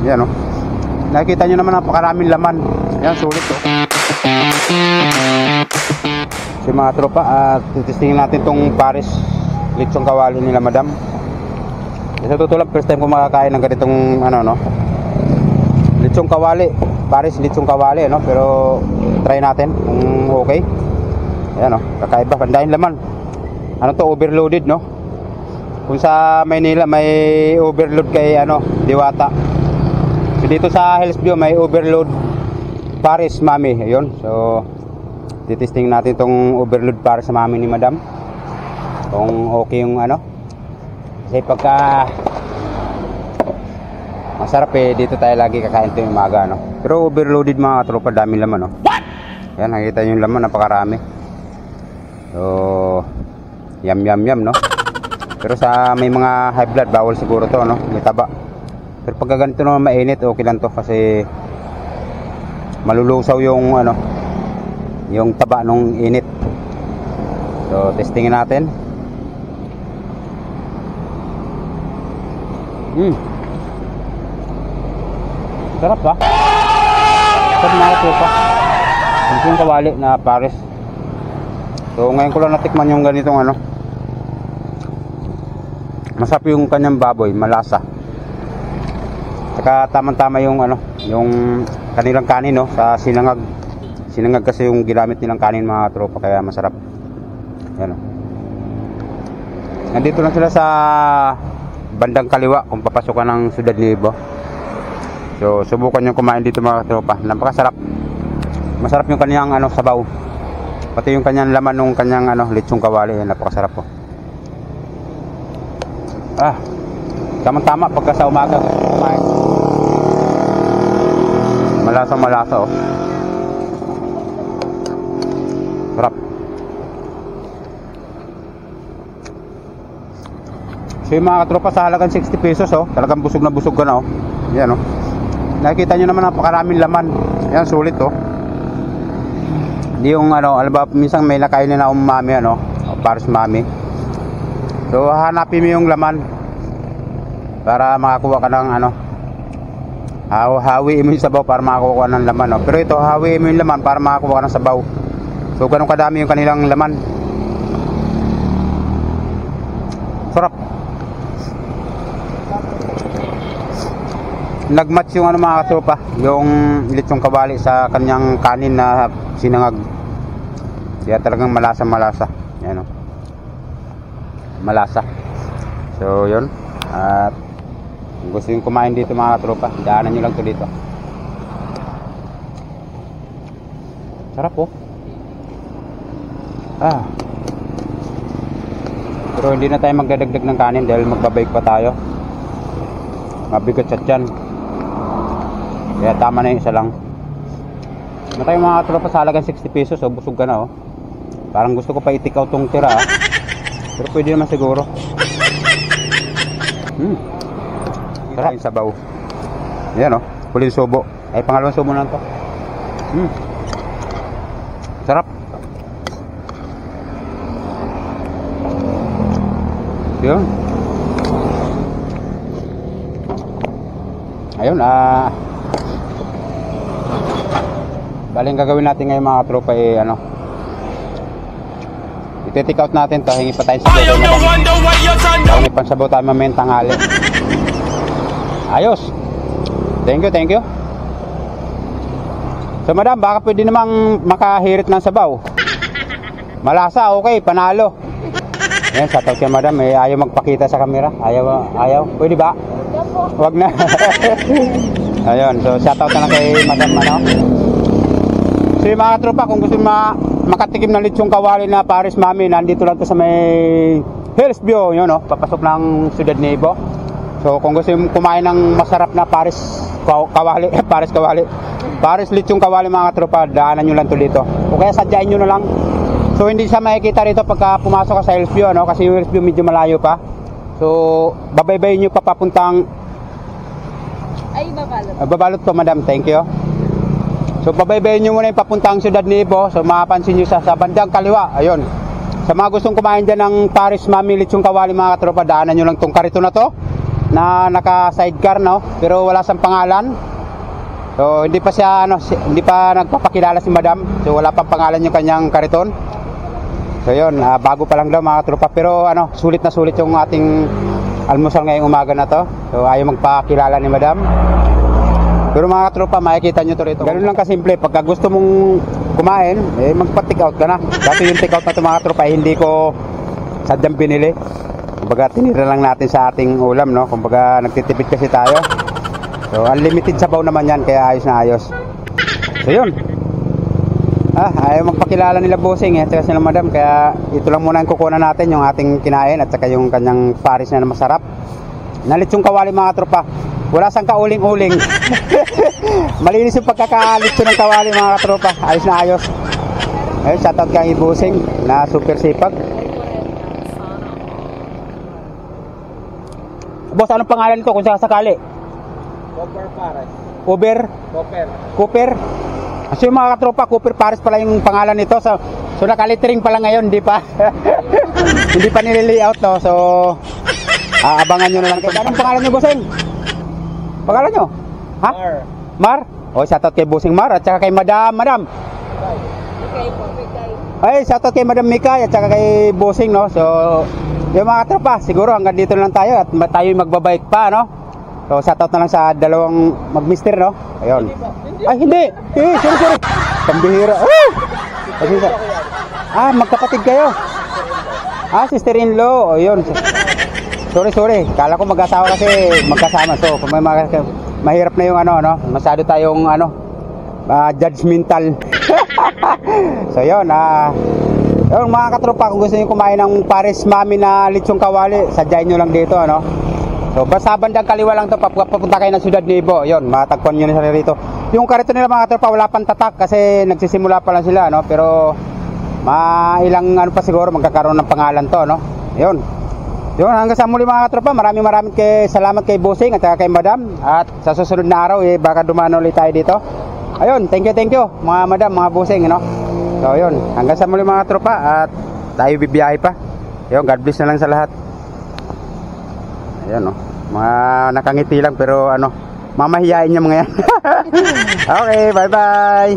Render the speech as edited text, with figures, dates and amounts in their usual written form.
Yan o. Nakikita nyo naman napakaraming laman. Yan, sulit o. So mga tropa, at titistingin natin tong Paris lechong kawali nila madam. Sa totoo lang, first time ko makakain ng ganitong ano no, lechong kawali, Paris lechong kawali no, pero try natin kung okay. Ayan no, kakaiba, pandahin laman. Ano to, overloaded no. Kung sa Maynila may overload kay ano, Diwata. So dito sa Hills View may overload Paris Mami. Ayun, so titisting natin tong overload Paris sa Mami ni madam, kung okay yung ano. Kasi pagka masarap eh, dito tayo lagi kakain ito yung umaga no. Pero overloaded mga tropa, daming laman no. Yan, nakita nyo yung laman, napakarami. So yum yum yum no. Pero sa may mga high blood, bawal siguro to no, may taba. Pero pagka ganito naman mainit, okay lang to kasi malulusaw yung ano, yung taba nung init. So testingin natin. Sarap ba? Sarap mga tropa. Yung kawali na Paris. So ngayon ko lang natikman yung ganitong ano. Masarap yung kanyang baboy, malasa. Saka tamang-tama yung ano, yung kanilang kanin no, sa sinangag. Sinangag kasi yung ginamit nilang kanin mga tropa, kaya masarap. Yan o. Nandito lang sila sa bandang kaliwa kung papasok ka ng Ciudad Nueva. So subukan nyo kumain dito mga tropa, napakasarap. Masarap yung kanyang ano, sabaw. Pati yung kanyang laman ng kanyang ano, lechong kawali, napakasarap po. Tama-tama pagka sa umaga kumain. Malasa oh. Sarap. So yung mga katropa, sa halagang 60 pesos oh, talagang busog na busog ka na oh. Yan oh. Nakikita nyo naman napakaraming laman. Yan, sulit oh. Hindi yung ano, alam ba, minsan may nakain na umami ano, Paris Mami. So hanapin mo yung laman para makakuha ka ng ano, hawiin mo yung sabaw para makakuha ng laman no? Pero ito, hawiin mo yung laman para makakuha ka ng sabaw. So ganun kadami yung kanilang laman. Sarap. Nagmatch yung ano mga katropa, yung lechong kawali sa kanyang kanin na sinangag. Kaya talagang malasa. Yan o, malasa. So yun. At kung gusto yung kumain dito mga katropa, daanan nyo lang to dito. Sarap po. Pero hindi na tayo magdadagdag ng kanin dahil magbabike pa tayo. Mabigat sa tiyan. Kaya tama na yung isa lang. Na tayo mga katropa, sa halagang 60 pesos oh, busog ka na oh. Parang gusto ko pa i-take out tong tira ah. Pero pwede naman siguro. Sarap yung sabaw. Ayan o, huling subo. Ay, pangalawang subo na ito. Sarap. Yun. Ayun, baling gagawin natin ngayon mga tropa eh, ano, i-take out natin to, hingi pa tayo sa buko na hingi pang sabaw tayo mamayang tanghali. Ayos. Thank you. So madam, baka pwede namang makahirit ng sabaw. Malasa, okay, panalo. Ayan, shoutout kay madam, eh, ayaw magpakita sa camera. Ayaw. Pwede ba? Wag na. Ayun, so shoutout na lang kay madam ano. So yung mga tropa, kung gusto makatikim ng lechong kawali na Paris Mami, nandito lang to sa may Hills View, yun no, papasok ng Ciudad Nueva. So kung gusto yung kumain ng masarap na Paris kawali, Paris lechong kawali mga tropa, daanan nyo lang to dito. O kaya sadyain nyo na lang. So hindi siya makikita rito pagka pumasok ka sa Hills View, no? Kasi yung Hills View medyo malayo pa. So babaybayin nyo papapuntang babalot po madam, thank you. So babaybayin nyo muna yung papuntang Ciudad Nueva. So mapapansin nyo sa bandang kaliwa. Ayun, sa mga gustong kumain dyan ng Paris Mami lechong kawali mga katropa, daanan nyo lang tong karito na to na naka sidecar, no? Pero wala siyang pangalan. So hindi pa siya hindi pa nagpapakilala si Madam. So wala pang pangalan yung kanyang kariton. So yun, bago pa lang daw mga tropa, pero sulit na sulit yung ating almusal ngayong umaga na to. So ayaw magpakilala ni Madam. Pero mga tropa, makikita nyo to rito. Ganun lang kasimple, pagka gusto mong kumain, magpa-take out ka na. Dati yung take out na to mga tropa, hindi ko sadyang binili. Kumbaga tinira lang natin sa ating ulam, no? Kumbaga nagtitipid kasi tayo. So unlimited sabaw naman yan, kaya ayos na ayos. So yun, ayaw magpakilala nila bossing at saka sila Madam, kaya ito lang muna ang kukunan natin, yung ating kinain at saka yung kanyang paris na masarap. Nalitsong kawali mga tropa, wala sang kauling-uling. Malinis yung pagkakalitso ng kawali mga tropa, ayos na ayos. Ayun, shoutout kay bossing na super sipag. Boss, anong pangalan nito kung sakasakali? Cooper Pares. Cooper. So yung mga katropa, Cooper Pares pala yung pangalan nito. So nakalittering pala ngayon, hindi pa. Hindi pa nililayout, no? So abangan nyo na lang. Anong pangalan nyo, bossing? Pangalan nyo? Ha? Mar? O, shoutout kay bossing Mar at saka kay Madam. Ay, shoutout kay Madam Mikay at saka kay bossing, no? So yung mga tropa, siguro hanggang dito na lang tayo at tayo magbabike pa, no? So shoutout na lang sa dalawang magmister, no? Ayun. Ay, hindi. Sorry. Pambihira. Magkapatid kayo. Sister-in-law. O, yun. Sorry. Kala ko mag-asawa kasi magkasama. So, kung may mahirap na yung masyado tayong judgmental. So, yun. Yung mga katropa, kung gusto niyo kumain ng Paris Mami na litsong kawali, sadyain nyo lang dito, So basta bandang kaliwa lang to, papunta kayo ng Ciudad Nuevo. Yun, matagpuan nyo na sila rito. Yung karito nila mga katropa, wala pang tatak kasi nagsisimula pa lang sila, pero ilang pa siguro magkakaroon ng pangalan to, Yun, hanggang sa muli mga katropa, maraming salamat kay bossing at kay Madam. At sa susunod na araw, baka dumano ulit tayo dito. Ayun, thank you mga Madam, mga bossing, So yun, hanggang sa muli mga tropa at tayo bibiyahe pa. Yun, God bless na lang sa lahat. Ayan, mga nakangiti lang pero mamahiyain niya mga yan. Okay, bye bye.